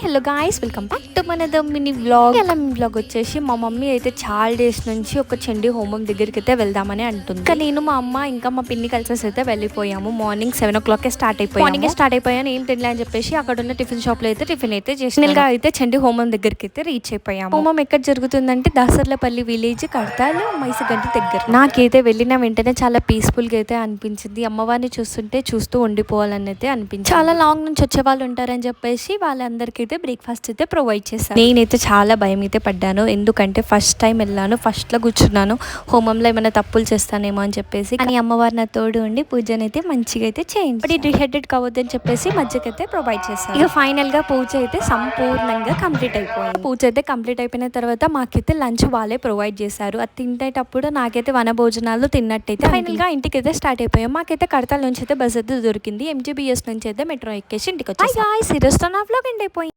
Hello guys, welcome back to మన mini vlog. ఇలా vlog వచ్చేసి మా మమ్మీ అయితే చాలా డేస్ నుంచి ఒక చండీ హోమం దగ్గరికి అయితే వెళ్దామని అంటుంది. ఇంకా నేను మా అమ్మ ఇంకా మా పిన్ని కలిసి అయితే వెళ్ళిపోయాము. మార్నింగ్ 7 o'clock స్టార్ట్ అయిపోయాను. ఏం తినలే అని చెప్పేసి అక్కడ ఉన్న టిఫిన్ షాప్ లో అయితే టిఫిన్ అయితే చేసినగా అయితే చండీ హోమం దగ్గరికి అయితే రీచ్ అయిపోయాము. హోమం ఎక్కడ జరుగుతుందంటే దాసర్లపల్లి విలేజ్ కడతాలు మైసగంటి దగ్గర. నాకైతే వెళ్ళిన వెంటనే చాలా పీస్ఫుల్ గా అయితే అనిపించింది. అమ్మవారిని చూస్తూ ఉండిపోవాలని అయితే అనిపించింది. చాలా లాంగ్ నుంచి వచ్చే వాళ్ళు ఉంటారని చెప్పేసి వాళ్ళందరికీ అయితే బ్రేక్ఫాస్ట్ అయితే ప్రొవైడ్ చేశారు. నేనైతే చాలా భయం అయితే పడ్డాను. ఎందుకంటే ఫస్ట్ టైం వెళ్ళాను, ఫస్ట్ లో కూర్చున్నాను. హోమంలో ఏమైనా తప్పులు చేస్తానేమో అని చెప్పేసి. కానీ అమ్మవారి నా తోడు ఉండి పూజను అయితే మంచిగా అయితే చేయించి డిహైడ్రేట్ కావద్దని చెప్పేసి మధ్యకైతే ప్రొవైడ్ చేశారు. ఇక ఫైనల్ గా పూజ అయితే సంపూర్ణంగా కంప్లీట్ అయిపోయింది. పూజ అయితే కంప్లీట్ అయిపోయిన తర్వాత మాకైతే లంచ్ వాళ్ళే ప్రొవైడ్ చేశారు. అది తింటేటప్పుడు నాకైతే వన భోజనాలు తిన్నట్టయితే ఫైనల్ గా ఇంటికి అయితే స్టార్ట్ అయిపోయాం. మాకైతే కడతాల నుంచి అయితే బస్ అయితే దొరికింది. MGBS నుంచి అయితే మెట్రో ఎక్కేసి ఇంటికి వచ్చేసాం. ఈ రోజుతో నా వ్లాగ్ ఎండ్ అయిపోయింది.